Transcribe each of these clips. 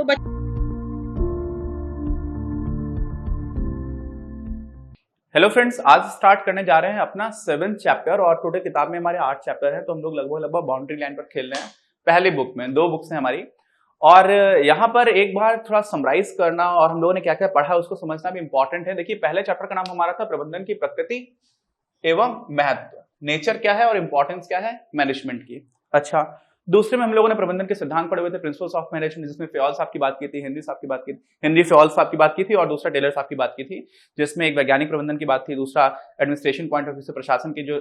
तो hello friends, आज start करने जा रहे हैं अपना 7th चैप्टर और टोटल किताब में हमारे 8 चैप्टर हैं, तो हम लोग लगभग बाउंड्री लाइन पर खेल रहे हैं। पहली बुक में 2 बुक्स हैं हमारी और यहाँ पर एक बार थोड़ा समराइज करना और हम लोगों ने क्या क्या पढ़ा उसको समझना भी इंपॉर्टेंट है। देखिए, पहले चैप्टर का नाम हमारा था प्रबंधन की प्रकृति एवं महत्व, नेचर क्या है और इंपॉर्टेंस क्या है मैनेजमेंट की। अच्छा, दूसरे में हम लोगों ने प्रबंधन के सिद्धांत पढ़े हुए थे, प्रिंसिपल्स ऑफ मैनेजमेंट, जिसमें फ्योल साहब की बात की थी, हेनरी फ्योल साहब की बात की थी और दूसरा टेलर साहब की बात की थी, जिसमें एक वैज्ञानिक प्रबंधन की बात थी, दूसरा एडमिनिस्ट्रेशन पॉइंट ऑफ व्यू से प्रशासन की जो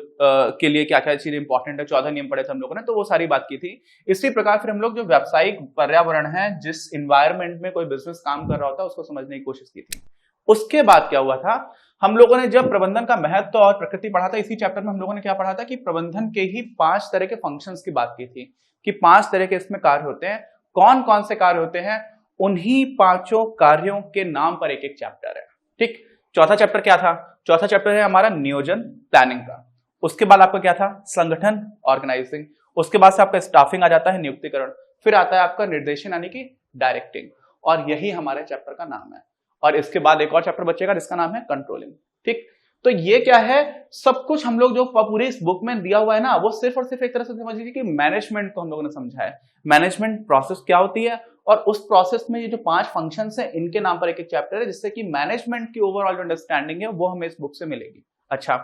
के लिए क्या क्या चीजें इंपॉर्टेंट है, 14 नियम पढ़े थे हम लोगों ने, तो वो सारी बात की थी। इसी प्रकार फिर हम लोग जो व्यावसायिक पर्यावरण है, जिस इन्वायरमेंट में कोई बिजनेस काम कर रहा होता है, उसको समझने की कोशिश की थी। उसके बाद क्या हुआ था, हम लोगों ने जब प्रबंधन का महत्व और प्रकृति पढ़ा था, इसी चैप्टर में हम लोगों ने क्या पढ़ा था कि प्रबंधन के ही 5 तरह के फंक्शंस की बात की थी कि 5 तरह के इसमें कार्य होते हैं। कौन कौन से कार्य होते हैं, उन्हीं 5 कार्यों के नाम पर एक एक चैप्टर है। ठीक, चौथा चैप्टर क्या था? चौथा चैप्टर है हमारा नियोजन, प्लानिंग का। उसके बाद आपका क्या था? संगठन, ऑर्गेनाइजिंग। उसके बाद से आपका स्टाफिंग आ जाता है, नियुक्तिकरण। फिर आता है आपका निर्देशन यानी कि डायरेक्टिंग, और यही हमारे चैप्टर का नाम है। और इसके बाद एक और चैप्टर बचेगा जिसका नाम है कंट्रोलिंग। ठीक, तो ये क्या है, सब कुछ हम लोग जो पूरी इस बुक में दिया हुआ है ना, वो सिर्फ और सिर्फ एक तरह से समझ लीजिए कि मैनेजमेंट को हम लोगों ने समझा है। मैनेजमेंट प्रोसेस क्या होती है और उस प्रोसेस में ये जो 5 फंक्शंस हैं, इनके नाम पर एक एक चैप्टर है, जिससे कि मैनेजमेंट की ओवरऑल जो अंडरस्टैंडिंग है वो हमें इस बुक से मिलेगी। अच्छा,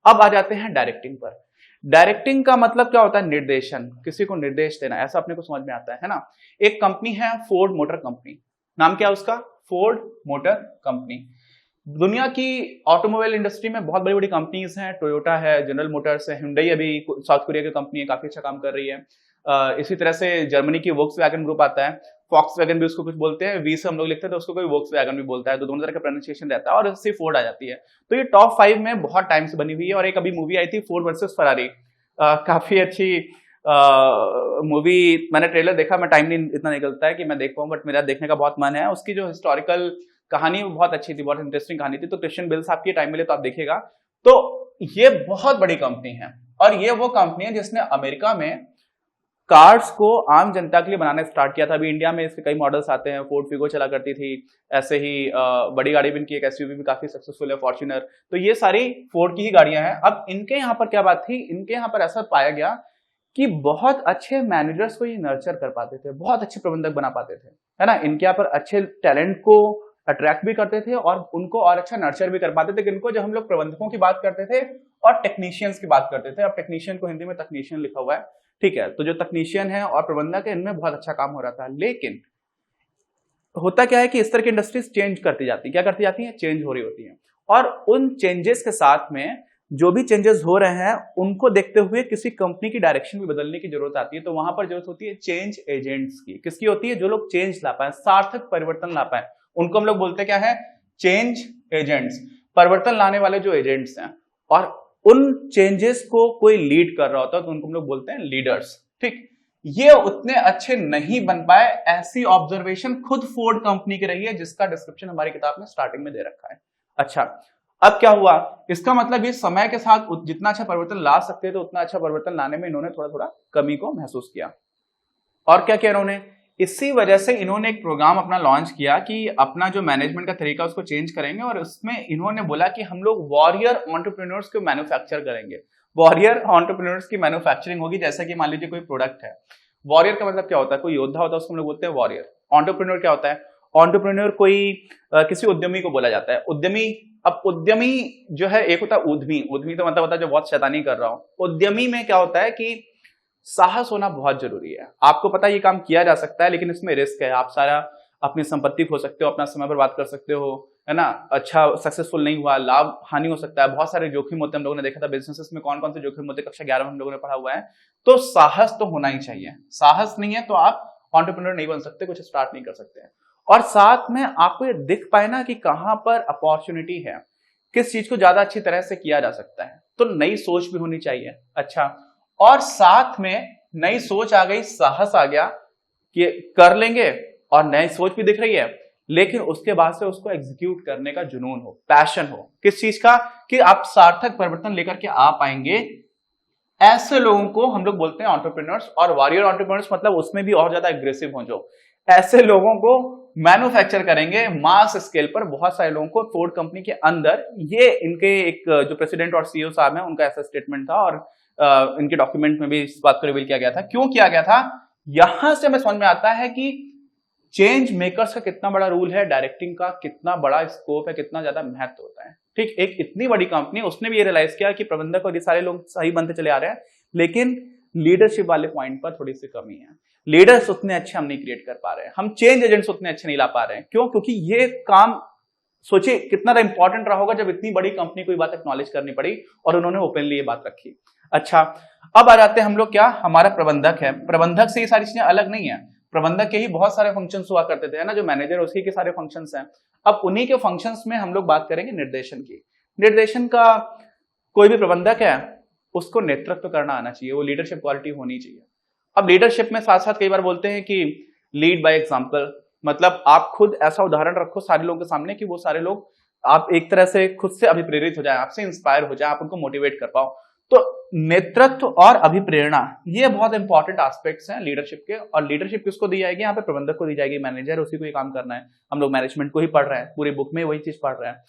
अब आ जाते हैं डायरेक्टिंग पर। डायरेक्टिंग का मतलब क्या होता है? निर्देशन, किसी को निर्देश देना, ऐसा अपने को समझ में आता है ना। एक कंपनी है फोर्ड मोटर कंपनी, नाम क्या है उसका? Ford motor company. दुनिया की ऑटोमोबाइल इंडस्ट्री में बहुत बड़ी बड़ी कंपनीज हैं, टोयोटा है, जनरल मोटर्स है, हुंडई अभी साउथ कोरिया की कंपनी है, काफी अच्छा काम कर रही है। इसी तरह से जर्मनी की वोक्सवैगन ग्रुप आता है, फॉक्सवैगन भी उसको कुछ बोलते हैं, वी से हम लोग लिखते हैं तो उसको कोई वोक्सवैगन भी बोलता है, तो दोनों तरह का प्रोनाउंसिएशन रहता है और इससे फोर्ड आ जाती है। तो ये टॉप 5 में बहुत टाइम से बनी हुई है। और एक अभी मूवी आई थी फोर्ड वर्सेस फरारी, काफी अच्छी मूवी। मैंने ट्रेलर देखा, मैं टाइम नहीं इतना निकलता है कि मैं देख पाऊं, बट मेरा देखने का बहुत मन है। उसकी जो हिस्टोरिकल कहानी बहुत अच्छी थी, बहुत इंटरेस्टिंग कहानी थी। तो क्रिश्चियन बेल साहब की टाइम मिले तो आप देखिएगा। तो ये बहुत बड़ी कंपनी है और ये वो कंपनी है जिसने अमेरिका में कार्स को आम जनता के लिए बनाना स्टार्ट किया था। अभी इंडिया में इसके कई मॉडल्स आते हैं, फोर्ड फिगो चला करती थी, ऐसे ही बड़ी गाड़ी भी इनकी एक एसयूवी भी काफी सक्सेसफुल है, फॉर्च्यूनर। तो ये सारी फोर्ड की ही गाड़ियां हैं। अब इनके यहाँ पर क्या बात थी, इनके यहाँ पर ऐसा पाया गया कि बहुत अच्छे मैनेजर्स को ये नर्चर कर पाते थे, बहुत अच्छे प्रबंधक बना पाते थे, है ना। इनके यहाँ पर अच्छे टैलेंट को अट्रैक्ट भी करते थे और उनको और अच्छा नर्चर भी कर पाते थे। किनको? जब हम लोग प्रबंधकों की बात करते थे और टेक्नीशियंस की बात करते थे। अब टेक्नीशियन को हिंदी में तकनीशियन लिखा हुआ है, ठीक है। तो जो तकनीशियन है और प्रबंधक है, इनमें बहुत अच्छा काम हो रहा था। लेकिन होता क्या है कि इस तरह की इंडस्ट्रीज चेंज करती जाती है। क्या करती जाती है? चेंज हो रही होती है। और उन चेंजेस के साथ में जो भी चेंजेस हो रहे हैं उनको देखते हुए किसी कंपनी की डायरेक्शन भी बदलने की जरूरत आती है। तो वहां पर जरूरत होती है चेंज एजेंट्स की। किसकी होती है? जो लोग चेंज ला पाए, सार्थक परिवर्तन ला पाए, उनको हम लोग बोलते हैं क्या है? चेंज एजेंट्स, परिवर्तन लाने वाले जो एजेंट्स हैं। और उन चेंजेस को कोई लीड कर रहा होता है तो उनको हम लोग बोलते हैं लीडर्स। ठीक, ये उतने अच्छे नहीं बन पाए, ऐसी ऑब्जर्वेशन खुद फोर्ड कंपनी की रही है, जिसका डिस्क्रिप्शन हमारी किताब में स्टार्टिंग में दे रखा है। अच्छा, अब क्या हुआ? इसका मतलब ये समय के साथ जितना अच्छा परिवर्तन ला सकते थे उतना अच्छा परिवर्तन लाने में इन्होंने थोड़ा थोड़ा कमी को महसूस किया। और क्या किया इन्होंने? इसी वजह से इन्होंने एक प्रोग्राम अपना लॉन्च किया कि अपना जो मैनेजमेंट का तरीका उसको चेंज करेंगे। और उसमें इन्होंने बोला कि हम लोग वॉरियर एंटरप्रेन्योर्स को मैन्युफैक्चर करेंगे। वॉरियर एंटरप्रेन्योर्स की मैन्युफैक्चरिंग होगी। जैसे कि मान लीजिए कोई प्रोडक्ट है, वॉरियर का मतलब क्या होता है? कोई योद्धा होता है, उसको हम लोग बोलते हैं वॉरियर। एंटरप्रेन्योर क्या होता है? एंटरप्रेन्योर कोई किसी उद्यमी को बोला जाता है। उद्यमी, अब उद्यमी जो है, एक होता है उद्यमी। उद्यमी तो मतलब होता है जो बहुत शैतानी कर रहा हो। उद्यमी में क्या होता है कि साहस होना बहुत जरूरी है। आपको पता है ये काम किया जा सकता है, लेकिन इसमें रिस्क है। आप सारा अपनी संपत्ति खो सकते हो, अपना समय बर्बाद कर सकते हो, है ना। अच्छा, सक्सेसफुल नहीं हुआ, लाभ हानि हो सकता है, बहुत सारे जोखिम होते हैं। हम लोगों ने देखा था बिजनेसेस में कौन कौन से जोखिम होते हैं, कक्षा 11 में हम लोगों ने पढ़ा हुआ है। तो साहस तो होना ही चाहिए। साहस नहीं है तो आप एंटरप्रेन्योर नहीं बन सकते, कुछ स्टार्ट नहीं कर सकते। और साथ में आपको ये दिख पाए ना कि कहां पर अपॉर्चुनिटी है, किस चीज को ज्यादा अच्छी तरह से किया जा सकता है। तो नई सोच भी होनी चाहिए। अच्छा, और साथ में नई सोच आ गई, साहस आ गया कि कर लेंगे, और नई सोच भी दिख रही है, लेकिन उसके बाद से उसको एग्जीक्यूट करने का जुनून हो, पैशन हो। किस चीज का? कि आप सार्थक परिवर्तन लेकर के आ पाएंगे। ऐसे लोगों को हम लोग बोलते हैं एंटरप्रेन्योर्स। और वॉरियर एंटरप्रेन्योर्स मतलब उसमें भी और ज्यादा एग्रेसिव हो, जो ऐसे लोगों को मैन्युफैक्चर करेंगे मास स्केल पर, बहुत सारे लोगों को फोर्ड कंपनी के अंदर। ये इनके एक जो प्रेसिडेंट और सीईओ साहब हैं उनका ऐसा स्टेटमेंट था, और इनके डॉक्यूमेंट में भी इस बात को रिवील किया गया था। क्यों किया गया था? यहां से हमें समझ में आता है कि चेंज मेकर्स का कितना बड़ा रूल है, डायरेक्टिंग का कितना बड़ा स्कोप है, कितना ज्यादा महत्व होता है। ठीक, एक इतनी बड़ी कंपनी, उसने भी ये रियलाइज किया कि प्रबंधक और ये सारे लोग सही बनते चले आ रहे हैं, लेकिन लीडरशिप वाले पॉइंट पर थोड़ी सी कमी है। लीडर्स उतने अच्छे हम नहीं क्रिएट कर पा रहे हैं, हम चेंज एजेंट्स उतने अच्छे नहीं ला पा रहे हैं। क्यों? क्योंकि ये काम सोचिए कितना इंपॉर्टेंट रहा होगा जब इतनी बड़ी कंपनी को ये बात एक्नॉलेज करनी पड़ी और उन्होंने ओपनली ये बात रखी। अच्छा, अब आ जाते हैं हम लोग क्या, हमारा प्रबंधक है। प्रबंधक से ये सारी चीजें अलग नहीं है, प्रबंधक के ही बहुत सारे फंक्शंस हुआ करते थे, है ना, जो मैनेजर उसके के सारे फंक्शंस हैं। अब उन्हीं के फंक्शंस में हम लोग बात करेंगे निर्देशन की। निर्देशन का कोई भी प्रबंधक है उसको नेतृत्व करना आना चाहिए, वो लीडरशिप क्वालिटी होनी चाहिए। अब लीडरशिप में साथ साथ कई बार बोलते हैं कि लीड बाय एग्जांपल, मतलब आप खुद ऐसा उदाहरण रखो सारे लोगों के सामने कि वो सारे लोग आप एक तरह से खुद से अभिप्रेरित हो जाए, आपसे इंस्पायर हो जाए, आप उनको मोटिवेट कर पाओ। तो नेतृत्व और अभिप्रेरणा ये बहुत इंपॉर्टेंट एस्पेक्ट्स हैं लीडरशिप के। और लीडरशिप किसको दी जाएगी? यहाँ पे प्रबंधक को दी जाएगी, मैनेजर उसी को ये काम करना है। हम लोग मैनेजमेंट को ही पढ़ रहे हैं, पूरी बुक में वही चीज पढ़ रहे हैं।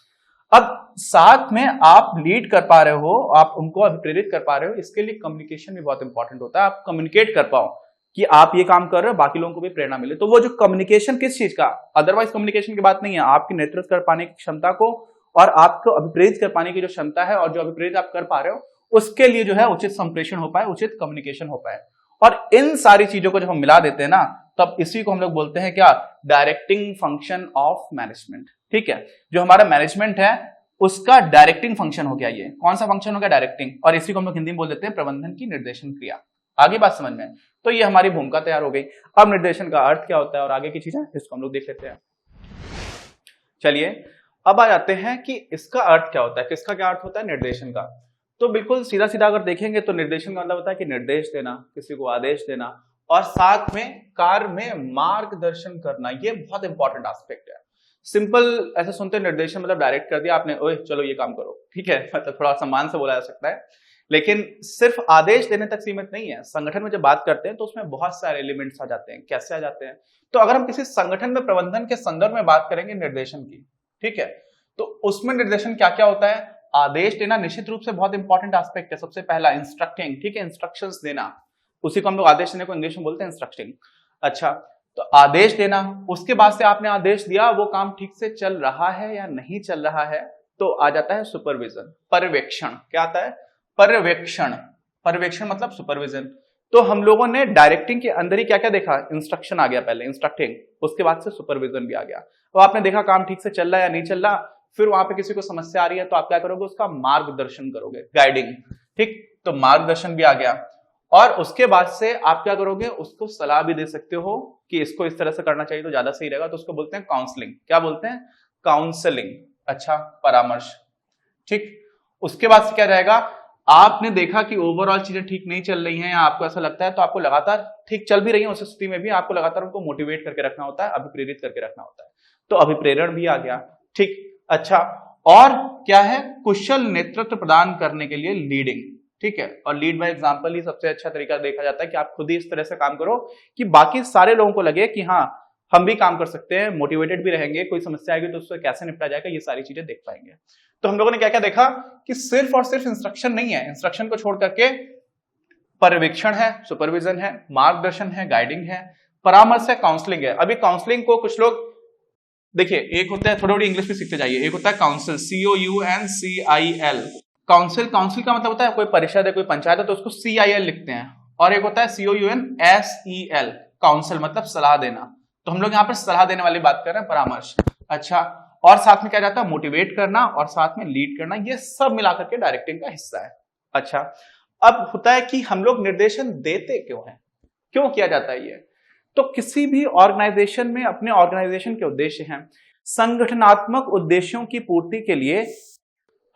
अब साथ में आप लीड कर पा रहे हो, आप उनको अभिप्रेरित कर पा रहे हो, इसके लिए कम्युनिकेशन भी बहुत इंपॉर्टेंट होता है। आप कम्युनिकेट कर पाओ कि आप ये काम कर रहे हो, बाकी लोगों को भी प्रेरणा मिले। तो वो जो कम्युनिकेशन किस चीज का, अदरवाइज कम्युनिकेशन की बात नहीं है, आपकी नेतृत्व कर पाने की क्षमता को और आपको अभिप्रेरित कर पाने की जो क्षमता है और जो अभिप्रेरित आप कर पा रहे हो उसके लिए जो है उचित संप्रेषण हो पाए, उचित कम्युनिकेशन हो पाए। और इन सारी चीजों को जब हम मिला देते हैं ना, तब इसी को हम लोग बोलते हैं क्या, डायरेक्टिंग फंक्शन ऑफ मैनेजमेंट। ठीक है, जो हमारा मैनेजमेंट है उसका डायरेक्टिंग फंक्शन हो गया। ये कौन सा फंक्शन हो गया? डायरेक्टिंग। और इसी को हम लोग हिंदी में बोल देते हैं प्रबंधन की निर्देशन क्रिया। आगे बात समझ में? तो ये हमारी भूमिका तैयार हो गई। अब निर्देशन का अर्थ क्या होता है और आगे की चीजें, इसको हम लोग देख लेते हैं। चलिए अब आ जाते हैं कि इसका अर्थ क्या होता है, किसका क्या अर्थ होता है निर्देशन का। तो बिल्कुल सीधा सीधा अगर देखेंगे तो निर्देशन का मतलब होता है कि निर्देश देना, किसी को आदेश देना, और साथ में कार्य में मार्गदर्शन करना। ये बहुत इंपॉर्टेंट एस्पेक्ट है। सिंपल ऐसे सुनते हैं निर्देशन मतलब डायरेक्ट कर दिया आपने, ओए चलो ये काम करो, ठीक है, मतलब थोड़ा सम्मान से बोला जा सकता है, लेकिन सिर्फ आदेश देने तक सीमित नहीं है। संगठन में जब बात करते हैं तो उसमें बहुत सारे एलिमेंट्स आ जाते हैं। कैसे आ जाते हैं? तो अगर हम किसी संगठन में प्रबंधन के संदर्भ में बात करेंगे निर्देशन की, ठीक है, तो उसमें निर्देशन क्या क्या होता है? आदेश देना निश्चित रूप से बहुत इंपॉर्टेंट एस्पेक्ट है। सबसे पहला इंस्ट्रक्टिंग, ठीक है, इंस्ट्रक्शंस देना, उसी को हम लोग आदेश देने को इंग्लिश में बोलते हैं इंस्ट्रक्टिंग। अच्छा, तो आदेश देना, उसके बाद से आपने आदेश दिया, वो काम ठीक से चल रहा है या नहीं चल रहा है, तो आ जाता है सुपरविजन, पर्यवेक्षण। क्या आता है? पर्यवेक्षण। पर्यवेक्षण मतलब सुपरविजन। तो हम लोगों ने डायरेक्टिंग के अंदर ही क्या क्या देखा? इंस्ट्रक्शन आ गया पहले, इंस्ट्रक्टिंग, उसके बाद से सुपरविजन भी आ गया। तो आपने देखा काम ठीक से चल रहा है या नहीं चल रहा, फिर वहां पे किसी को समस्या आ रही है तो आप क्या करोगे? उसका मार्गदर्शन करोगे, गाइडिंग। ठीक, तो मार्गदर्शन भी आ गया। और उसके बाद से आप क्या करोगे? उसको सलाह भी दे सकते हो कि इसको इस तरह से करना चाहिए तो ज्यादा सही रहेगा, तो उसको बोलते हैं काउंसलिंग। क्या बोलते हैं? काउंसलिंग। अच्छा, परामर्श। ठीक, उसके बाद से क्या रहेगा? आपने देखा कि ओवरऑल चीजें ठीक नहीं चल रही हैं या आपको ऐसा लगता है, तो आपको लगातार ठीक चल भी रही है उस स्थिति में भी आपको लगातार उनको मोटिवेट करके रखना होता है, अभिप्रेरित करके रखना होता है। तो अभिप्रेरण भी आ गया। ठीक, अच्छा, और क्या है? कुशल नेतृत्व प्रदान करने के लिए लीडिंग। ठीक है, और लीड बाय एग्जांपल ही सबसे अच्छा तरीका देखा जाता है कि आप खुद ही इस तरह से काम करो कि बाकी सारे लोगों को लगे कि हाँ हम भी काम कर सकते हैं, मोटिवेटेड भी रहेंगे, कोई समस्या आएगी तो उससे कैसे निपटा जाएगा, ये सारी चीजें देख पाएंगे। तो हम लोगों ने क्या क्या देखा कि सिर्फ और सिर्फ इंस्ट्रक्शन नहीं है, इंस्ट्रक्शन को छोड़ करके पर्यवेक्षण है, सुपरविजन है, मार्गदर्शन है, गाइडिंग है, परामर्श है, काउंसलिंग है। अभी काउंसलिंग को कुछ लोग देखिए, एक होता है, थोड़ी थोड़ी इंग्लिश भी सीखते जाइए, एक होता है काउंसिल, COUNCIL। काउंसिल, काउंसिल का मतलब होता है कोई परिषद है, कोई पंचायत है तो उसको CIL लिखते हैं। और एक होता है COUNSEL, काउंसिल मतलब सलाह देना। तो हम लोग यहाँ पर सलाह देने वाली बात कर रहे हैं, परामर्श। अच्छा, और साथ में क्या जाता है? मोटिवेट करना और साथ में लीड करना। ये सब मिलाकर के डायरेक्टिंग का हिस्सा है। अच्छा, अब होता है कि हम लोग निर्देशन देते क्यों हैं, क्यों किया जाता है ये? तो किसी भी ऑर्गेनाइजेशन में अपने ऑर्गेनाइजेशन के उद्देश्य हैं, संगठनात्मक उद्देश्यों की पूर्ति के लिए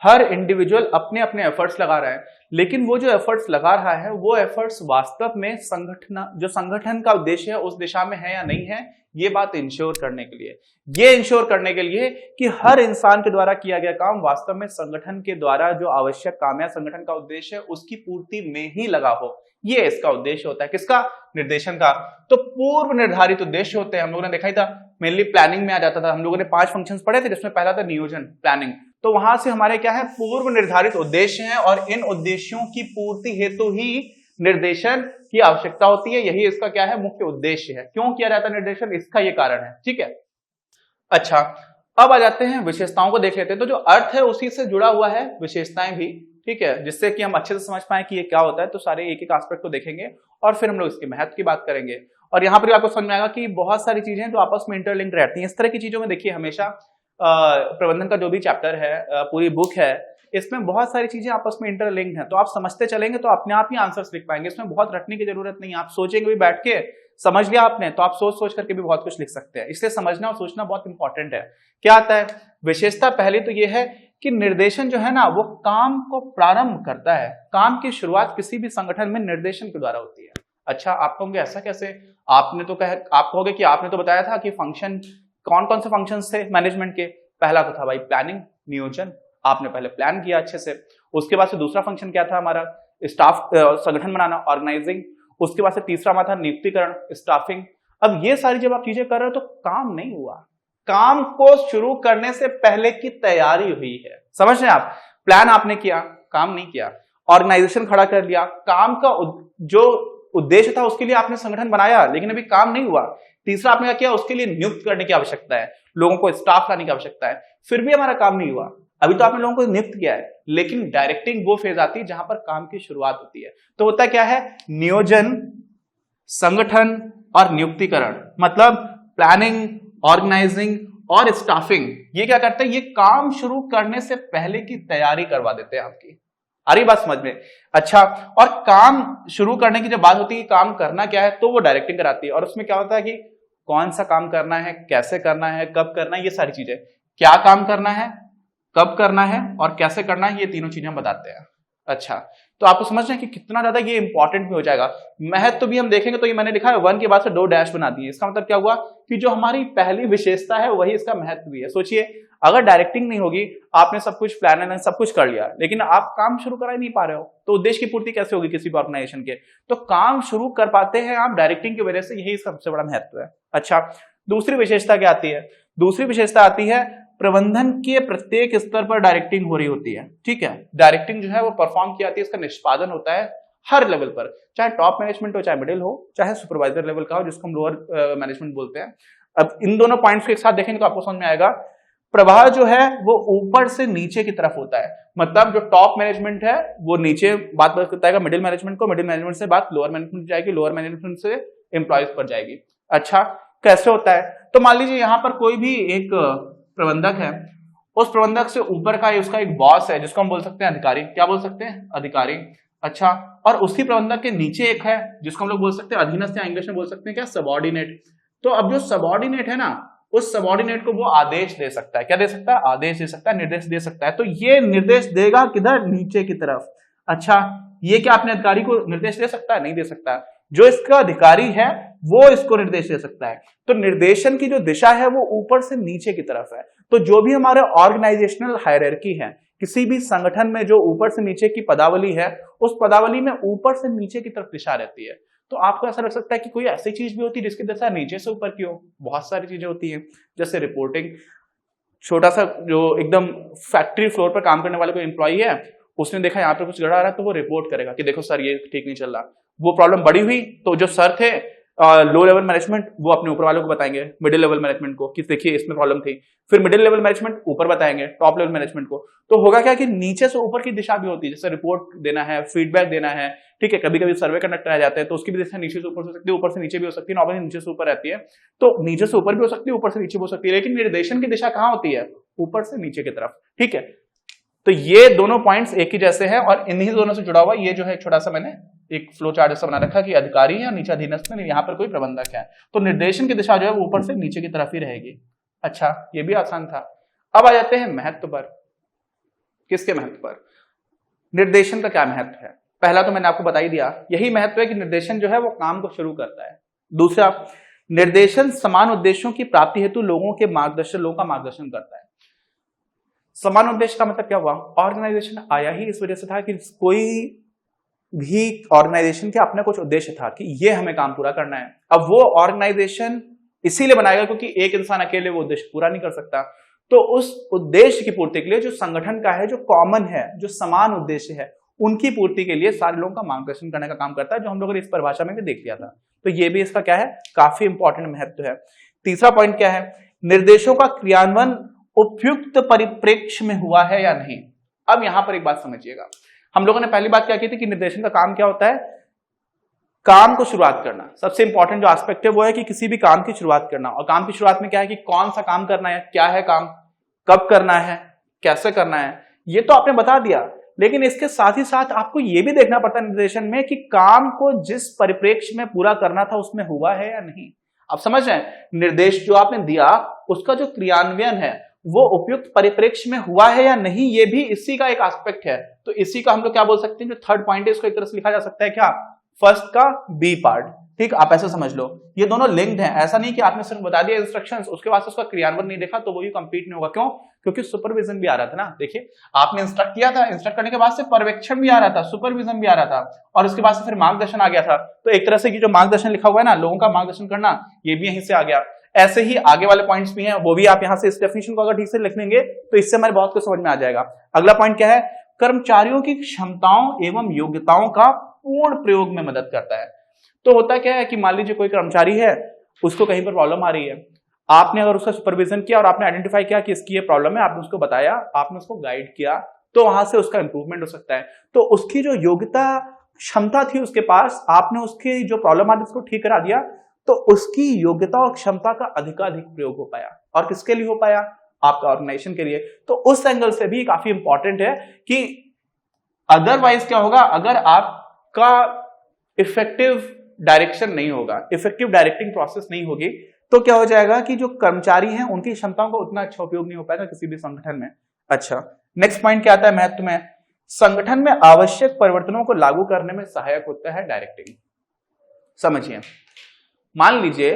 हर इंडिविजुअल अपने अपने एफर्ट्स लगा रहा है, लेकिन वो जो एफर्ट्स लगा रहा है वो एफर्ट्स वास्तव में संगठन का उद्देश्य है उस दिशा में है या नहीं है, ये बात इंश्योर करने के लिए, ये इंश्योर करने के लिए कि हर इंसान के द्वारा किया गया काम वास्तव में संगठन के द्वारा जो आवश्यक काम है, संगठन का उद्देश्य है, उसकी पूर्ति में ही लगा हो। ये इसका उद्देश्य होता है, किसका? निर्देशन का। तो पूर्व निर्धारित उद्देश्य होते हैं, हम लोगों ने देखा ही था, मेनली प्लानिंग में आ जाता था। हम लोगों ने 5 फंक्शंस पढ़े थे, जिसमें पहला था नियोजन, प्लानिंग। तो वहां से हमारे क्या है, पूर्व निर्धारित उद्देश्य हैं और इन उद्देश्यों की पूर्ति हेतु ही निर्देशन की आवश्यकता होती है। यही इसका क्या है, मुख्य उद्देश्य है। क्यों किया जाता है निर्देशन, इसका ये कारण है। ठीक है, अच्छा अब आ जाते हैं विशेषताओं को देख लेते हैं। तो जो अर्थ है उसी से जुड़ा हुआ है विशेषताएं भी, ठीक है, जिससे कि हम अच्छे से समझ पाए कि ये क्या होता है। तो सारे एक एक एस्पेक्ट को देखेंगे और फिर हम लोग इसके महत्व की बात करेंगे। और यहाँ पर आपको समझ में आएगा कि बहुत सारी चीजें जो आपस में इंटरलिंक रहती हैं। इस तरह की चीजों में देखिए हमेशा प्रबंधन का जो भी चैप्टर है, पूरी बुक है, इसमें बहुत सारी चीजें आपस में इंटरलिंक्ड हैं। तो आप समझते चलेंगे तो अपने आप ही आंसर्स लिख पाएंगे। इसमें बहुत रटने की जरूरत नहीं है। आप सोचेंगे भी बैठ के, समझ लिया आपने, तो आप सोच सोच करके भी बहुत कुछ लिख सकते हैं। इसलिए समझना और सोचना बहुत इंपॉर्टेंट है। क्या आता है विशेषता? पहली तो यह है कि निर्देशन जो है ना, वो काम को प्रारंभ करता है। काम की शुरुआत किसी भी संगठन में निर्देशन के द्वारा होती है। अच्छा, आप कहोगे ऐसा कैसे? आप कहोगे कि आपने तो बताया था कि फंक्शन, कौन कौन से फंक्शन थे मैनेजमेंट के? पहला तो था भाई प्लानिंग, नियोजन। आपने पहले प्लान किया अच्छे से। उसके बाद से दूसरा फंक्शन क्या था हमारा? स्टाफ, संगठन बनाना, ऑर्गेनाइजिंग। उसके बाद से तीसरा हमारा था नियुक्तिकरण, स्टाफिंग। अब ये सारी जब आप चीजें कर रहे हो तो काम नहीं हुआ, काम को शुरू करने से पहले की तैयारी हुई है। समझ रहे हैं आप? प्लान आपने किया, काम नहीं किया। ऑर्गेनाइजेशन खड़ा कर लिया, काम का जो उद्देश्य था उसके लिए आपने संगठन बनाया, लेकिन अभी काम नहीं हुआ। तीसरा आपने क्या किया? उसके लिए नियुक्त करने की आवश्यकता है, लोगों को स्टाफ लाने की आवश्यकता है, फिर भी हमारा काम नहीं हुआ। अभी तो आपने लोगों को नियुक्त किया है, लेकिन डायरेक्टिंग वो फेज आती है जहां पर काम की शुरुआत होती है। तो होता क्या है? नियोजन, संगठन और नियुक्तिकरण, मतलब प्लानिंग, ऑर्गेनाइजिंग और स्टाफिंग। ये क्या करते हैं? ये काम शुरू करने से पहले की तैयारी करवा देते हैं आपकी। आ रही बात समझ में? अच्छा, और काम शुरू करने की जब बात होती है, काम करना क्या है, तो वो डायरेक्टिंग कराती है। और उसमें क्या होता है कि कौन सा काम करना है, कैसे करना है, कब करना है, ये सारी चीजें, क्या काम करना है, कब करना है और कैसे करना है, ये तीनों चीजें हम बताते हैं। अच्छा, तो आपको समझ रहे हैं कि कितना ज्यादा ये इंपॉर्टेंट भी हो जाएगा। महत्व भी हम देखेंगे तो ये मैंने लिखा है 1 के बाद से 2 डैश बना दिए। इसका मतलब क्या हुआ कि जो हमारी पहली विशेषता है वही इसका महत्व भी है। सोचिए, अगर डायरेक्टिंग नहीं होगी, आपने सब कुछ प्लान सब कुछ कर लिया, लेकिन आप काम शुरू करा ही नहीं पा रहे हो, तो उद्देश्य की पूर्ति कैसे होगी किसी भी ऑर्गेनाइजेशन के? तो काम शुरू कर पाते हैं आप डायरेक्टिंग की वजह से, यही सबसे बड़ा महत्व है। अच्छा, दूसरी विशेषता क्या आती है? दूसरी विशेषता आती है प्रबंधन के प्रत्येक स्तर पर डायरेक्टिंग हो रही होती है। ठीक है, डायरेक्टिंग जो है वो परफॉर्म की जाती है, इसका निष्पादन होता है हर लेवल पर, चाहे टॉप मैनेजमेंट हो, चाहे मिडिल हो, चाहे सुपरवाइजर लेवल का हो, जिसको हम लोअर मैनेजमेंट बोलते हैं। अब इन दोनों पॉइंट्स को एक साथ देखेंगे तो आपको समझ में आएगा। प्रवाह जो है वो ऊपर से नीचे की तरफ होता है, मतलब जो टॉप मैनेजमेंट है वो नीचे बात बताएगा मिडिल मैनेजमेंट को, मिडिल मैनेजमेंट से बात लोअर मैनेजमेंट जाएगी, लोअर मैनेजमेंट से एम्प्लॉयज पर जाएगी। अच्छा, कैसे होता है? तो मान लीजिए यहां पर कोई भी एक प्रबंधक है, उस प्रबंधक से ऊपर का उसका एक बॉस है, जिसको हम बोल सकते हैं अधिकारी। क्या बोल सकते हैं? अधिकारी। अच्छा, और उसी प्रबंधक के नीचे एक है जिसको हम लोग बोल सकते हैं अधीनस्थ, या इंग्लिश में बोल सकते हैं क्या? सबऑर्डिनेट। तो अब जो सबऑर्डिनेट है ना, उस सबऑर्डिनेट को वो आदेश दे सकता है। क्या दे सकता है? आदेश दे सकता है, निर्देश दे सकता है। तो ये निर्देश देगा किधर? नीचे की तरफ। अच्छा, ये क्या अपने अधिकारी को निर्देश दे सकता है? नहीं दे सकता। जो इसका अधिकारी है वो इसको निर्देश दे सकता है। तो निर्देशन की जो दिशा है वो ऊपर से नीचे की तरफ है। तो जो भी हमारे ऑर्गेनाइजेशनल हायरार्की है, किसी भी संगठन में जो ऊपर से नीचे की पदावली है, उस पदावली में ऊपर से नीचे की तरफ दिशा रहती है। तो आपको ऐसा लग सकता है कि कोई ऐसी चीज भी होती है जिसकी दिशा नीचे से ऊपर की हो। बहुत सारी चीजें होती हैं, जैसे रिपोर्टिंग। छोटा सा जो एकदम फैक्ट्री फ्लोर पर काम करने वाले कोई एम्प्लॉई है, उसने देखा यहाँ पे कुछ गड़ा रहा है, तो वो रिपोर्ट करेगा कि देखो सर, ये ठीक नहीं चल रहा। वो प्रॉब्लम बड़ी हुई तो जो सर थे लो लेवल मैनेजमेंट, वो अपने ऊपर वालों को बताएंगे, मिडिल लेवल मैनेजमेंट को, कि देखिए इसमें प्रॉब्लम थी। फिर मिडिल लेवल मैनेजमेंट ऊपर बताएंगे टॉप लेवल मैनेजमेंट को। तो होगा क्या कि नीचे से ऊपर की दिशा भी होती है, जैसे रिपोर्ट देना है, फीडबैक देना है। ठीक है, कभी कभी सर्वे कंडक्ट कराए जाते हैं तो उसकी भी दिशा नीचे से ऊपर हो सकती है, ऊपर से नीचे भी हो सकती है। नॉर्मली नीचे से ऊपर रहती है, तो नीचे से ऊपर भी हो सकती है, ऊपर से नीचे भी हो सकती है। लेकिन निर्देशन की दिशा कहाँ होती है? ऊपर से नीचे की तरफ। ठीक है, तो ये दोनों पॉइंट्स एक ही जैसे हैं और इन्हीं दोनों से जुड़ा हुआ ये जो है छोटा सा मैंने एक फ्लो चार्ट जैसा बना रखा कि अधिकारी है और नीचे अधीनस्थ में, यहाँ पर कोई प्रबंधक है। तो निर्देशन की दिशा जो है वो ऊपर से नीचे की तरफ ही रहेगी। अच्छा, ये भी आसान था। अब आ जाते हैं महत्व पर। किसके महत्व पर? निर्देशन का क्या महत्व है? पहला तो मैंने आपको बता ही दिया, यही महत्व है कि निर्देशन जो है वो काम को शुरू करता है। दूसरा, निर्देशन समान उद्देश्यों की प्राप्ति हेतु लोगों का मार्गदर्शन करता है। समान उद्देश्य का मतलब क्या हुआ? ऑर्गेनाइजेशन आया ही इस वजह से था कि कोई भी ऑर्गेनाइजेशन के अपने कुछ उद्देश्य था कि ये हमें काम पूरा करना है। अब वो ऑर्गेनाइजेशन इसीलिए बनाएगा क्योंकि एक इंसान अकेले वो उद्देश्य पूरा नहीं कर सकता। तो उस उद्देश्य की पूर्ति के लिए जो संगठन का है, जो कॉमन है, जो समान उद्देश्य है, उनकी पूर्ति के लिए सारे लोगों का मार्गदर्शन करने का काम करता है, जो हम लोगों ने इस परिभाषा में भी देख लिया था। तो ये भी इसका क्या है, काफी इंपॉर्टेंट महत्व है। तीसरा पॉइंट क्या है? निर्देशों का क्रियान्वयन उपयुक्त परिप्रेक्ष्य में हुआ है या नहीं। अब यहां पर एक बात समझिएगा, हम लोगों ने पहली बात क्या की थी कि निर्देशन का काम क्या होता है? काम को शुरुआत करना। सबसे इंपॉर्टेंट जो एस्पेक्ट है वो है कि किसी भी काम की शुरुआत करना। और काम की शुरुआत में क्या है कि कौन सा काम करना है, क्या है काम, कब करना है, कैसे करना है, ये तो आपने बता दिया। लेकिन इसके साथ ही साथ आपको ये भी देखना पड़ता है निर्देशन में कि काम को जिस परिप्रेक्ष्य में पूरा करना था उसमें हुआ है या नहीं। आप समझ रहे हैं, निर्देश जो आपने दिया उसका जो क्रियान्वयन है वो उपयुक्त परिप्रेक्ष्य में हुआ है या नहीं, ये भी इसी का एक एस्पेक्ट है। तो इसी का हम लोग क्या बोल सकते हैं, जो थर्ड पॉइंट है इसको एक तरह से लिखा जा सकता है क्या, फर्स्ट का बी पार्ट। ठीक, आप ऐसे समझ लो, ये दोनों लिंक्ड हैं। ऐसा नहीं कि आपने सिर्फ बता दिया इंस्ट्रक्शंस, उसके बाद उसका क्रियान्वयन नहीं देखा तो वो भी कंप्लीट नहीं होगा। क्यों? क्योंकि सुपरविजन भी आ रहा था ना। देखिए, आपने इंस्ट्रक्ट किया था, इंस्ट्रक्ट करने के बाद से पर्यवेक्षण भी आ रहा था, सुपरविजन भी आ रहा था, और उसके बाद से फिर मार्गदर्शन आ गया था। तो एक तरह से जो मार्गदर्शन लिखा हुआ है ना, लोगों का मार्गदर्शन करना, ये भी यहीं से आ गया। ऐसे ही आगे वाले पॉइंट्स भी हैं, वो भी आप यहां से इस डेफिनेशन को अगर ठीक से लिख लेंगे तो इससे हमारे बहुत कुछ समझ में आ जाएगा। अगला पॉइंट क्या है? कर्मचारियों की क्षमताओं एवं योग्यताओं का पूर्ण प्रयोग में मदद करता है। तो होता क्या है कि मान लीजिए कोई कर्मचारी है, उसको कहीं पर प्रॉब्लम आ रही है, आपने अगर उसका सुपरविजन किया और आपने आइडेंटिफाई किया कि इसकी ये प्रॉब्लम है, आपने उसको बताया, आपने उसको गाइड किया, तो वहां से उसका इंप्रूवमेंट हो सकता है। तो उसकी जो योग्यता क्षमता थी उसके पास, आपने उसकी जो प्रॉब्लम आ रही उसको ठीक करा दिया, तो उसकी योग्यता और क्षमता का अधिकाधिक प्रयोग हो पाया। और किसके लिए हो पाया? आपका ऑर्गेनाइजेशन के लिए। तो उस एंगल से भी काफी इंपॉर्टेंट है कि अदरवाइज क्या होगा, अगर आपका इफेक्टिव डायरेक्शन नहीं होगा, इफेक्टिव डायरेक्टिंग प्रोसेस नहीं होगी, तो क्या हो जाएगा कि जो कर्मचारी हैं उनकी क्षमताओं का उतना अच्छा उपयोग नहीं हो पाएगा किसी भी संगठन में। अच्छा, नेक्स्ट पॉइंट क्या आता है महत्व में? संगठन में आवश्यक परिवर्तनों को लागू करने में सहायक होता है डायरेक्टिंग। समझिए, मान लीजिए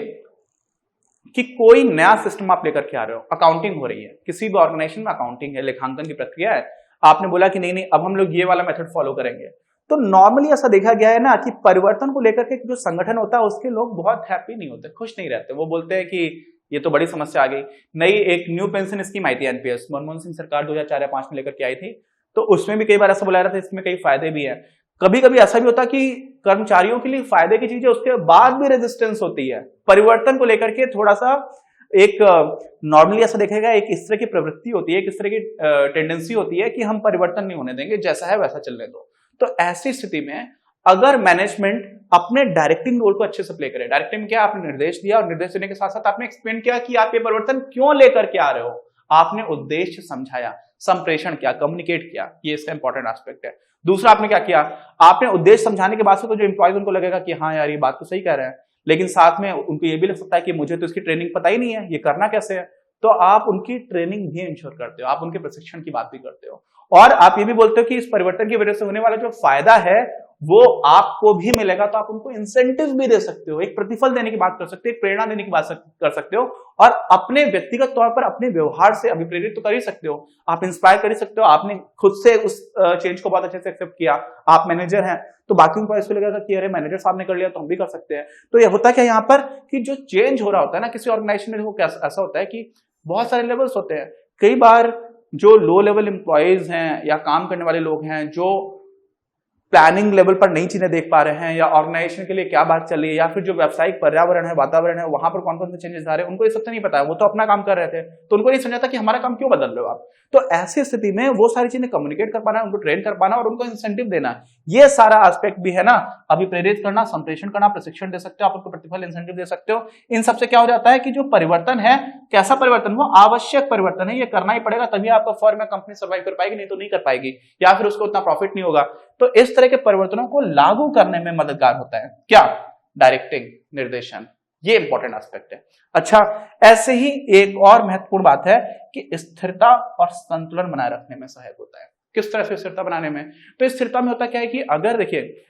कि कोई नया सिस्टम आप लेकर के आ रहे हो, अकाउंटिंग हो रही है, किसी भी ऑर्गेनाइजेशन में अकाउंटिंग है, लेखांकन की प्रक्रिया है, आपने बोला कि नहीं अब हम लोग ये वाला मेथड फॉलो करेंगे। तो नॉर्मली ऐसा देखा गया है ना कि परिवर्तन को लेकर के जो संगठन होता है उसके लोग बहुत हैप्पी नहीं होते, खुश नहीं रहते। वो बोलते हैं कि ये तो बड़ी समस्या आ गई। नई एक न्यू पेंशन स्कीम आई थी, एनपीएस, मनमोहन सिंह सरकार 2004 या 5 में लेकर के आई थी। तो उसमें भी कई बार ऐसा बुलाया रहा था, इसमें कई फायदे भी है। कभी कभी ऐसा भी होता कि कर्मचारियों के लिए फायदे की चीजें उसके बाद भी रेजिस्टेंस होती है परिवर्तन को लेकर के। थोड़ा सा एक नॉर्मली ऐसा देखेगा, एक इस तरह की प्रवृत्ति होती है, एक इस तरह की टेंडेंसी होती है कि हम परिवर्तन नहीं होने देंगे, जैसा है वैसा चलने दो। तो ऐसी स्थिति में अगर मैनेजमेंट अपने डायरेक्टिंग रोल को अच्छे से प्ले करे, डायरेक्टिंग क्या, आपने निर्देश दिया और निर्देश देने के साथ साथ आपने एक्सप्लेन किया कि आप ये परिवर्तन क्यों लेकर के आ रहे हो, आपने उद्देश्य समझाया, संप्रेषण किया, कम्युनिकेट किया, ये इसका इंपॉर्टेंट एस्पेक्ट है। दूसरा आपने क्या किया, आपने उद्देश्य समझाने के बाद से तो जो एम्प्लॉयज उनको लगेगा कि हाँ यार ये बात तो सही कह रहे हैं, लेकिन साथ में उनको ये भी लग सकता है कि मुझे तो इसकी ट्रेनिंग पता ही नहीं है, ये करना कैसे है। तो आप उनकी ट्रेनिंग भी इंश्योर करते हो, आप उनके प्रशिक्षण की बात भी करते हो, और आप ये भी बोलते हो कि इस परिवर्तन की वजह से होने वाला जो फायदा है वो आपको भी मिलेगा। तो आप उनको इंसेंटिव भी दे सकते हो, एक प्रतिफल देने की बात कर सकते हो, एक प्रेरणा देने की बात कर सकते हो, और अपने व्यक्तिगत तौर पर अपने व्यवहार से अभिप्रेरित तो कर ही सकते हो, आप इंस्पायर कर ही सकते हो। आपने खुद से उस चेंज को बहुत अच्छे से एक्सेप्ट किया, आप मैनेजर हैं, तो बाकी उनको ऐसे लगेगा कि अरे मैनेजर साहब ने कर लिया तो हम भी कर सकते हैं। तो ये होता क्या यहाँ पर कि जो चेंज हो रहा होता है ना किसी ऑर्गेनाइजेशन में, वो ऐसा होता है कि बहुत सारे लेवल्स होते हैं। कई बार जो लो लेवल एम्प्लॉयज हैं या काम करने वाले लोग हैं जो प्लानिंग लेवल पर नई चीजें देख पा रहे हैं, या ऑर्गेनाइजेशन के लिए क्या बात चल रही है, या फिर जो व्यावसायिक पर्यावरण है, वातावरण है, वहां पर कौन कौन से चेंजेस आ रहे हैं, उनको ये सब तो नहीं पता है। वो तो अपना काम कर रहे थे, तो उनको नहीं समझा था कि हमारा काम क्यों बदल रहे हो आप। तो ऐसी स्थिति में वो सारी चीजें कम्युनिकेट कर पाना, उनको ट्रेन कर पाना और उनको इंसेंटिव देना, ये सारा एस्पेक्ट भी है ना। अभी प्रेरित करना, संप्रेषण करना, प्रशिक्षण दे सकते हो, आप उनको प्रतिफल इंसेंटिव दे सकते हो। इन सबसे क्या हो जाता है कि जो परिवर्तन है, कैसा परिवर्तन, वो आवश्यक परिवर्तन है, ये करना ही पड़ेगा, तभी आपका फर्म या कंपनी सर्वाइव कर पाएगी, नहीं तो नहीं कर पाएगी, या फिर उसको उतना प्रॉफिट नहीं होगा। तो इस तरह के परिवर्तनों को लागू करने में मददगार होता है क्या, डायरेक्टिंग, निर्देशन, ये इंपॉर्टेंट एस्पेक्ट है। अच्छा, ऐसे ही एक और महत्वपूर्ण बात है कि स्थिरता और संतुलन बनाए रखने में सहायक होता है। किस तरह से स्थिरता बनाने में? तो इस स्थिरता में होता क्या है कि अगर देखिए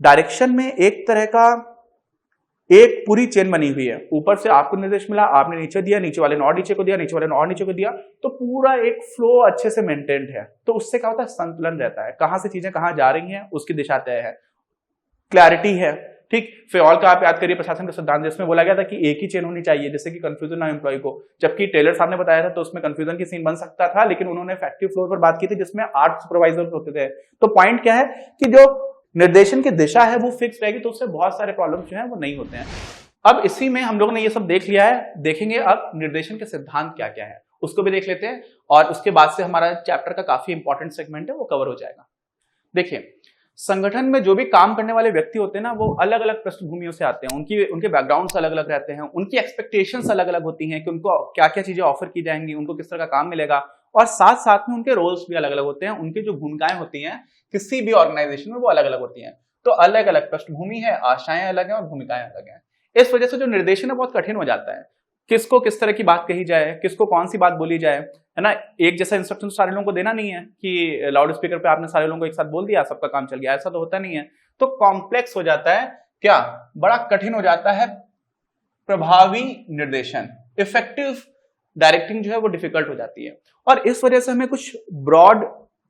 डायरेक्शन में एक तरह का एक पूरी चेन बनी हुई है, ऊपर से आपको निर्देश मिला, आपने नीचे दिया, नीचे वाले ने और नीचे को दिया, नीचे वाले ने और नीचे को दिया, तो पूरा एक फ्लो अच्छे से मेंटेन्ड है। तो उससे क्या होता है, संतुलन रहता है, कहां से चीजें कहां जा रही हैं उसकी दिशा तय है, क्लैरिटी है। ठीक, फेओल का आप याद करिए प्रशासन का सिद्धांत, जिसमें बोला गया था कि एक ही चेन होनी चाहिए जिससे कि कंफ्यूजन ना एम्प्लॉय को, जबकि टेलर साहब ने बताया था तो उसमें कंफ्यूजन की सीन बन सकता था, लेकिन उन्होंने फैक्ट्री फ्लोर पर बात की थी जिसमें 8 सुपरवाइजर होते थे। तो पॉइंट क्या है कि जो निर्देशन की दिशा है वो फिक्स रहेगी, तो उससे बहुत सारे प्रॉब्लम जो है वो नहीं होते हैं। अब इसी में हम लोगों ने ये सब देख लिया है, देखेंगे अब निर्देशन के सिद्धांत क्या क्या है उसको भी देख लेते हैं, और उसके बाद से हमारा चैप्टर का काफी इंपॉर्टेंट सेगमेंट है वो कवर हो जाएगा। देखिए, संगठन में जो भी काम करने वाले व्यक्ति होते हैं ना, वो अलग अलग पृष्ठभूमियों से आते हैं, उनके बैकग्राउंड्स अलग अलग रहते हैं, उनकी एक्सपेक्टेशंस अलग अलग होती हैं कि उनको क्या क्या चीजें ऑफर की जाएंगी, उनको किस तरह का काम मिलेगा, और साथ साथ में उनके रोल्स भी अलग अलग होते हैं, उनकी जो भूमिकाएं होती हैं किसी भी ऑर्गेनाइजेशन में वो अलग अलग होती हैं। तो अलग अलग पृष्ठभूमि है, आशाएं अलग हैं और भूमिकाएं अलग हैं। इस वजह से जो निर्देशन है बहुत कठिन हो जाता है, किसको किस तरह की बात कही जाए, किसको कौन सी बात बोली जाए, है ना। एक जैसा इंस्ट्रक्शन सारे लोगों को देना नहीं है कि लाउड स्पीकर पे आपने सारे लोगों को एक साथ बोल दिया सबका काम चल गया, ऐसा तो होता नहीं है। तो कॉम्प्लेक्स हो जाता है, क्या बड़ा कठिन हो जाता है प्रभावी निर्देशन, इफेक्टिव डायरेक्टिंग जो है वो डिफिकल्ट हो जाती है। और इस वजह से हमें कुछ ब्रॉड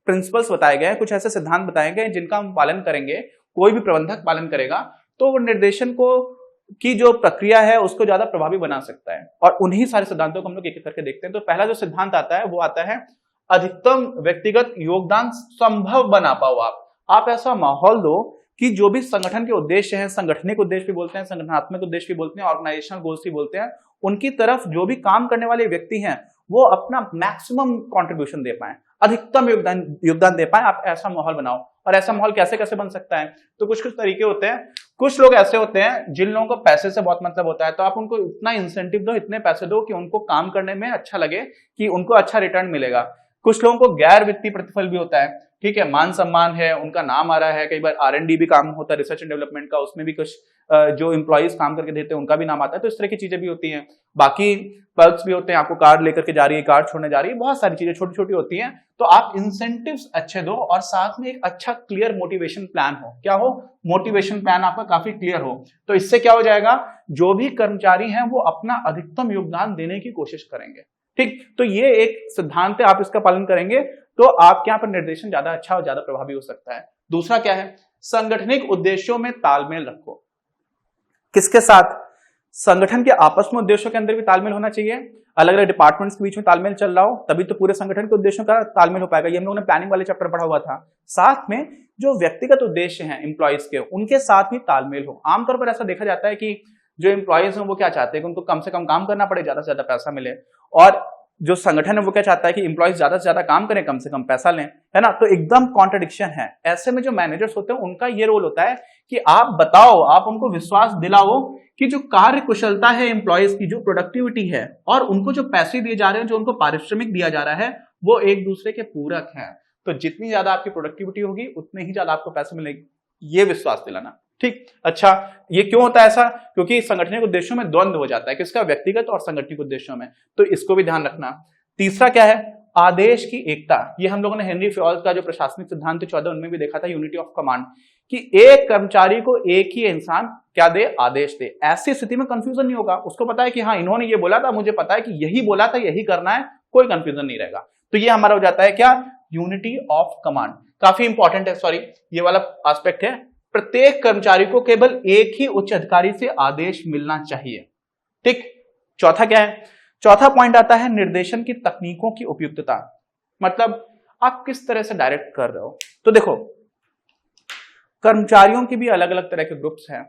प्रिंसिपल्स बताए गए, कुछ ऐसे सिद्धांत बताए गए जिनका हम पालन करेंगे, कोई भी प्रबंधक पालन करेगा तो वो निर्देशन को की जो प्रक्रिया है उसको ज्यादा प्रभावी बना सकता है। और उन्हीं सारे सिद्धांतों को हम लोग एक एक करके देखते हैं। तो पहला जो सिद्धांत आता है वो आता है अधिकतम व्यक्तिगत योगदान संभव बना पाओ। आप ऐसा माहौल दो कि जो भी संगठन के उद्देश्य हैं, संगठनिक उद्देश्य भी बोलते हैं, संगठनात्मक उद्देश्य भी बोलते हैं, ऑर्गेनाइजेशनल गोल्स भी बोलते हैं, उनकी तरफ जो भी काम करने वाले व्यक्ति हैं वो अपना मैक्सिमम कंट्रीब्यूशन दे पाए, अधिकतम योगदान दे पाए। आप ऐसा माहौल बनाओ। और ऐसा माहौल कैसे कैसे बन सकता है, तो कुछ कुछ तरीके होते हैं। कुछ लोग ऐसे होते हैं जिन लोगों को पैसे से बहुत मतलब होता है, तो आप उनको इतना इंसेंटिव दो, इतने पैसे दो कि उनको काम करने में अच्छा लगे, कि उनको अच्छा रिटर्न मिलेगा। कुछ लोगों को गैर वित्तीय प्रतिफल भी होता है, ठीक है, मान सम्मान है, उनका नाम आ रहा है, कई बार R&D भी काम होता है, रिसर्च एंड डेवलपमेंट का, उसमें भी कुछ जो एम्प्लॉइज काम करके देते हैं उनका भी नाम आता है। तो इस तरह की चीजें भी होती हैं। बाकी पर्क्स भी होते हैं, आपको कार लेकर के जा रही है, कार छोड़ने जा रही है, बहुत सारी चीजें छोटी छोटी होती हैं। तो आप इंसेंटिव्स अच्छे दो और साथ में एक अच्छा क्लियर मोटिवेशन प्लान हो। क्या हो, मोटिवेशन प्लान आपका काफी क्लियर हो। तो इससे क्या हो जाएगा, जो भी कर्मचारी हैं वो अपना अधिकतम योगदान देने की कोशिश करेंगे। ठीक, तो ये एक सिद्धांत है, आप इसका पालन करेंगे तो आपके यहाँ पर निर्देशन ज्यादा अच्छा और ज्यादा प्रभावी हो सकता है। दूसरा क्या है, संगठनिक उद्देश्यों में तालमेल रखो। किसके साथ, संगठन के आपस में उद्देश्यों के अंदर भी तालमेल होना चाहिए। अलग अलग डिपार्टमेंट्स के बीच में तालमेल चल रहा हो तभी तो पूरे संगठन के उद्देश्यों का तालमेल हो पाएगा। ये हम लोगों ने प्लानिंग वाले चैप्टर पढ़ा हुआ था। साथ में जो व्यक्तिगत उद्देश्य हैं एम्प्लॉइज के, उनके साथ भी तालमेल हो। आमतौर पर ऐसा देखा जाता है कि जो एम्प्लॉइज हैं वो क्या चाहते हैं कि उनको कम से कम काम करना पड़े, ज्यादा से ज्यादा पैसा मिले, और जो संगठन है वो क्या चाहता है कि एम्प्लॉइज ज्यादा से ज्यादा काम करें, कम से कम पैसा लें, है ना। तो एकदम कॉन्ट्रडिक्शन है। ऐसे में जो मैनेजर्स होते हैं उनका ये रोल होता है कि आप बताओ, आप उनको विश्वास दिलाओ कि जो कार्य कुशलता है एम्प्लॉइज की, जो प्रोडक्टिविटी है, और उनको जो पैसे दिए जा रहे हैं, जो उनको पारिश्रमिक दिया जा रहा है, वो एक दूसरे के पूरक हैं। तो जितनी ज्यादा आपकी प्रोडक्टिविटी होगी उतने ही ज्यादा आपको पैसे मिलेगी, ये विश्वास दिलाना। ठीक, अच्छा, ये क्यों होता है ऐसा, क्योंकि संगठनिक उद्देश्यों में द्वंद्व हो जाता है, किसका, व्यक्तिगत और संगठनिक उद्देश्यों में। तो इसको भी ध्यान रखना। तीसरा क्या है, आदेश की एकता। ये हम लोगों ने हेनरी फेओल का जो प्रशासनिक सिद्धांत 14 उनमें भी देखा था, यूनिटी ऑफ कमांड, कि एक कर्मचारी को एक ही इंसान क्या दे, आदेश दे। ऐसी स्थिति में कंफ्यूजन नहीं होगा, उसको पता है कि हाँ इन्होंने ये बोला था, मुझे पता है कि यही बोला था, यही करना है, कोई कंफ्यूजन नहीं रहेगा। तो ये हमारा हो जाता है क्या, यूनिटी ऑफ कमांड। काफी इंपॉर्टेंट है, सॉरी ये वाला एस्पेक्ट है। प्रत्येक कर्मचारी को केवल एक ही उच्च अधिकारी से आदेश मिलना चाहिए। ठीक, चौथा क्या है, चौथा पॉइंट आता है निर्देशन की तकनीकों की उपयुक्तता। मतलब आप किस तरह से डायरेक्ट कर रहे हो। तो देखो, कर्मचारियों की भी अलग अलग तरह के ग्रुप्स हैं,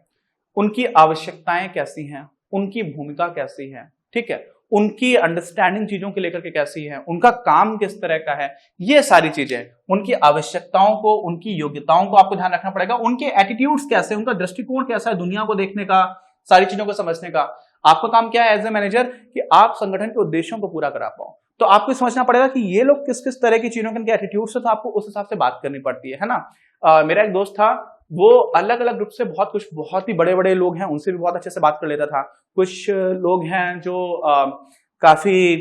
उनकी आवश्यकताएं कैसी हैं, उनकी भूमिका कैसी है, ठीक है, उनकी अंडरस्टैंडिंग चीजों को लेकर के कैसी है, उनका काम किस तरह का है, ये सारी चीजें, उनकी आवश्यकताओं को, उनकी योग्यताओं को आपको ध्यान रखना पड़ेगा। उनके एटीट्यूड्स कैसे, उनका दृष्टिकोण कैसा है दुनिया को देखने का, सारी चीजों को समझने का। आपका काम क्या है एज ए मैनेजर, कि आप संगठन के उद्देश्यों को पूरा करा पाओ। तो आपको समझना पड़ेगा कि ये लोग किस किस तरह की चीजों के एटीट्यूड से, तो आपको उस हिसाब से बात करनी पड़ती है ना। मेरा एक दोस्त था, वो अलग अलग ग्रुप से बहुत ही बड़े बड़े लोग हैं, उनसे भी बहुत अच्छे से बात कर लेता था। कुछ लोग हैं जो काफी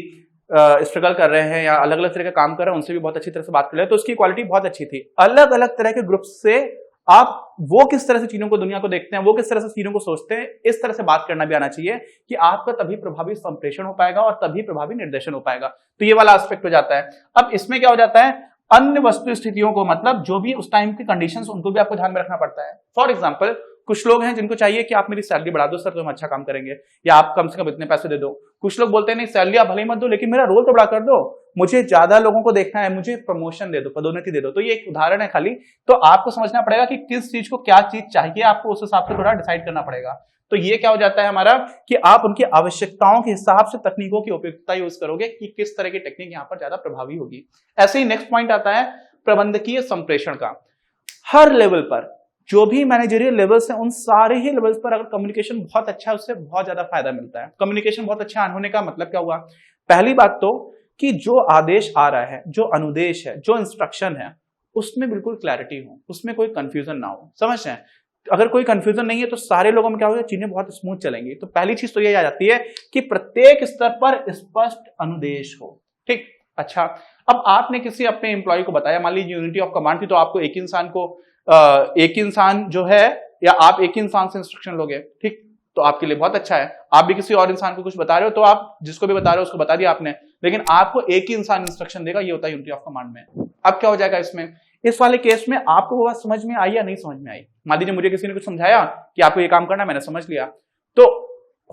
स्ट्रगल कर रहे हैं या अलग अलग तरह का काम कर रहे हैं, उनसे भी बहुत अच्छी तरह से बात कर रहे हैं, तो उसकी क्वालिटी बहुत अच्छी थी। अलग अलग तरह के ग्रुप से आप वो किस तरह से चीजों को, दुनिया को देखते हैं, वो किस तरह से चीजों को सोचते हैं, इस तरह से बात करना भी आना चाहिए कि आपका तभी प्रभावी संप्रेषण हो पाएगा और तभी प्रभावी निर्देशन हो पाएगा। तो ये वाला एस्पेक्ट हो जाता है। अब इसमें क्या हो जाता है, अन्य वस्तु स्थितियों को, मतलब जो भी उस टाइम की कंडीशंस, उनको भी आपको ध्यान में रखना पड़ता है। फॉर एग्जांपल, कुछ लोग हैं जिनको चाहिए कि आप मेरी सैलरी बढ़ा दो सर तो हम अच्छा काम करेंगे, या आप कम से कम इतने पैसे दे दो। कुछ लोग बोलते हैं नहीं सैलरी आप भले ही मत दो लेकिन मेरा रोल तो बड़ा कर दो, मुझे ज्यादा लोगों को देखना है, मुझे प्रमोशन दे दो, पदोन्नति दे दो। तो ये एक उदाहरण है खाली। तो आपको समझना पड़ेगा कि किस चीज को क्या चीज चाहिए, आपको उस हिसाब से थोड़ा डिसाइड करना पड़ेगा। तो ये क्या हो जाता है हमारा कि आप उनकी आवश्यकताओं के हिसाब से तकनीकों की उपयुक्तता यूज करोगे कि किस तरह की टेक्निक यहाँ पर ज्यादा प्रभावी होगी। ऐसे ही नेक्स्ट पॉइंट आता है प्रबंधकीय संप्रेषण का। हर लेवल पर, जो भी मैनेजरियल लेवल्स हैं, उन सारे ही लेवल्स पर अगर कम्युनिकेशन बहुत अच्छा है, उससे बहुत ज्यादा फायदा मिलता है। कम्युनिकेशन बहुत अच्छा होने का मतलब क्या हुआ, पहली बात तो कि जो आदेश आ रहा है, जो अनुदेश है, जो इंस्ट्रक्शन है, उसमें बिल्कुल क्लैरिटी हो, उसमें कोई कंफ्यूजन ना हो। समझ रहे हैं? अगर कोई कंफ्यूजन नहीं है तो सारे लोगों में क्या होगा, चीजें बहुत स्मूथ चलेंगी। तो पहली चीज तो ये आ जाती है कि प्रत्येक स्तर पर स्पष्ट अनुदेश हो। ठीक, अच्छा। अब आपने किसी अपने एम्प्लॉय को बताया, मान लीजिए यूनिटी ऑफ कमांड थी, तो आपको एक इंसान जो है, या आप एक ही इंसान से इंस्ट्रक्शन लोगे, ठीक, तो आपके लिए बहुत अच्छा है। आप भी किसी और इंसान को कुछ बता रहे हो तो आप जिसको भी बता रहे हो उसको बता दिया आपने, लेकिन आपको एक ही इंसान इंस्ट्रक्शन देगा, ये होता है यूनिटी ऑफ कमांड में। अब क्या हो जाएगा इसमें, इस वाले केस में आपको वो बात समझ में आई या नहीं समझ में आई। मान लीजिए मुझे किसी ने कुछ समझाया कि आपको ये काम करना है, मैंने समझ लिया, तो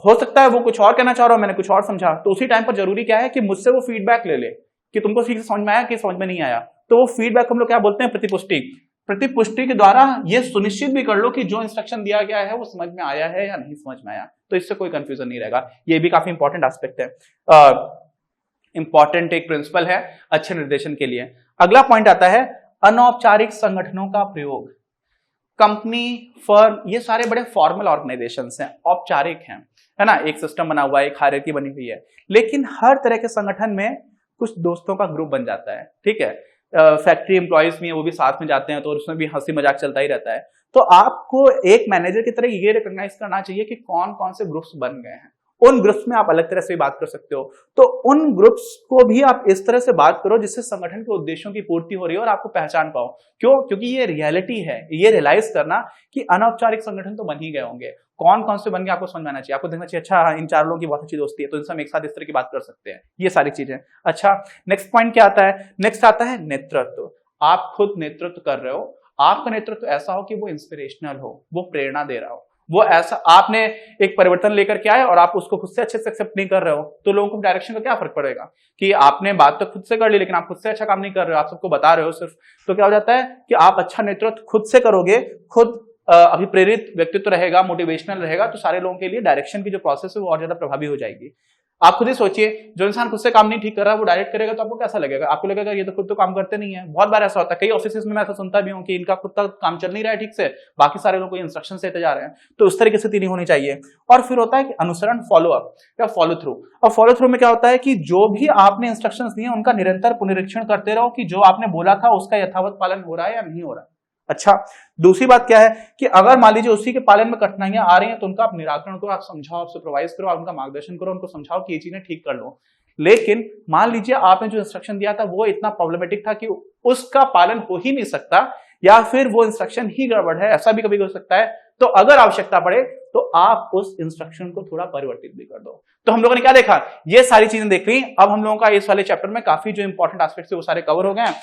हो सकता है वो कुछ और कहना चाह रहा हो, मैंने कुछ और समझा, तो उसी टाइम पर जरूरी क्या है कि मुझसे वो फीडबैक ले ले कि तुमको ठीक से समझ में आया कि समझ में नहीं आया। तो वो फीडबैक हम लोग क्या बोलते हैं, प्रतिपुष्टि। प्रतिपुष्टि के द्वारा ये सुनिश्चित भी कर लो कि जो इंस्ट्रक्शन दिया गया है वो समझ में आया है या नहीं समझ में आया, तो इससे कोई कंफ्यूजन नहीं रहेगा। ये भी काफी इंपॉर्टेंट एस्पेक्ट है, इंपॉर्टेंट एक प्रिंसिपल है अच्छे निर्देशन के लिए। अगला पॉइंट आता है अनौपचारिक संगठनों का प्रयोग। कंपनी, फर्म, ये सारे बड़े फॉर्मल ऑर्गेनाइजेशंस हैं, औपचारिक हैं, है ना, एक सिस्टम बना हुआ है, एक हायरार्की बनी हुई है। लेकिन हर तरह के संगठन में कुछ दोस्तों का ग्रुप बन जाता है, ठीक है। फैक्ट्री एम्प्लॉयज भी हैं, वो भी साथ में जाते हैं, तो उसमें भी हंसी मजाक चलता ही रहता है। तो आपको एक मैनेजर की तरह ये रिकॉग्नाइज करना चाहिए कि कौन कौन से ग्रुप्स बन गए हैं। उन ग्रुप्स में आप अलग तरह से बात कर सकते हो, तो उन ग्रुप्स को भी आप इस तरह से बात करो जिससे संगठन के उद्देश्यों की पूर्ति हो रही है और आपको पहचान पाओ। क्यों? क्योंकि ये रियलिटी है, ये रियलाइज करना कि अनौपचारिक संगठन तो बन ही गए होंगे, कौन कौन से बन गए आपको समझ में आना चाहिए। आपको देखना चाहिए अच्छा इन चार लोगों की बहुत अच्छी दोस्ती है, तो इनसे हम एक साथ इस तरह की बात कर सकते हैं, ये सारी चीजें। अच्छा, नेक्स्ट पॉइंट क्या आता है, नेक्स्ट आता है नेतृत्व। आप खुद नेतृत्व कर रहे हो, आपका नेतृत्व ऐसा हो कि वो इंस्पिरेशनल हो, वो प्रेरणा दे रहा हो, वो ऐसा, आपने एक परिवर्तन लेकर के आए और आप उसको खुद से अच्छे से एक्सेप्ट नहीं कर रहे हो, तो लोगों को डायरेक्शन का क्या फर्क पड़ेगा कि आपने बात तो खुद से कर ली लेकिन आप खुद से अच्छा काम नहीं कर रहे हो, आप सबको बता रहे हो सिर्फ। तो क्या हो जाता है कि आप अच्छा नेतृत्व खुद से करोगे, खुद अभिप्रेरित व्यक्तित्व रहेगा, मोटिवेशनल रहेगा, तो सारे लोगों के लिए डायरेक्शन की जो प्रोसेस है वो और ज्यादा प्रभावी हो जाएगी। आप खुद ही सोचिए, जो इंसान खुद से काम नहीं ठीक कर रहा है वो डायरेक्ट करेगा तो आपको कैसा लगेगा, आपको लगेगा ये तो खुद तो काम करते नहीं है। बहुत बार ऐसा होता है, कई ऑफिस में मैं ऐसा सुनता भी हूँ कि इनका खुद का काम चल नहीं रहा है ठीक से, बाकी सारे लोग इंस्ट्रक्शन देते जा रहे हैं। तो उस तरीके से नहीं होनी चाहिए। और फिर होता है कि अनुसरण, फॉलो अप या फॉलो थ्रू। और फॉलो थ्रू में क्या होता है कि जो भी आपने इंस्ट्रक्शंस दिए उनका निरंतर पुनरीक्षण करते रहो कि जो आपने बोला था उसका यथावत पालन हो रहा है या नहीं हो रहा है। अच्छा, दूसरी बात क्या है कि अगर मान लीजिए उसी के पालन में कठिनाइयां आ रही हैं तो उनका आप निराकरण करो, आप समझाओ, आप सुपरवाइज करो, आप उनका मार्गदर्शन करो, उनको समझाओ कि ये चीजें ठीक कर लो। लेकिन मान लीजिए आपने जो इंस्ट्रक्शन दिया था वो इतना प्रॉब्लमेटिक था कि उसका पालन हो ही नहीं सकता, या फिर वो इंस्ट्रक्शन ही गड़बड़ है, ऐसा भी कभी हो सकता है। तो अगर आवश्यकता पड़े तो आप उस इंस्ट्रक्शन को थोड़ा परिवर्तित भी कर दो। तो हम लोगों ने क्या देखा, ये सारी चीजें देख ली। अब हम लोगों का इस वाले चैप्टर में काफी जो इंपॉर्टेंट एस्पेक्ट्स है वो सारे कवर हो गए हैं।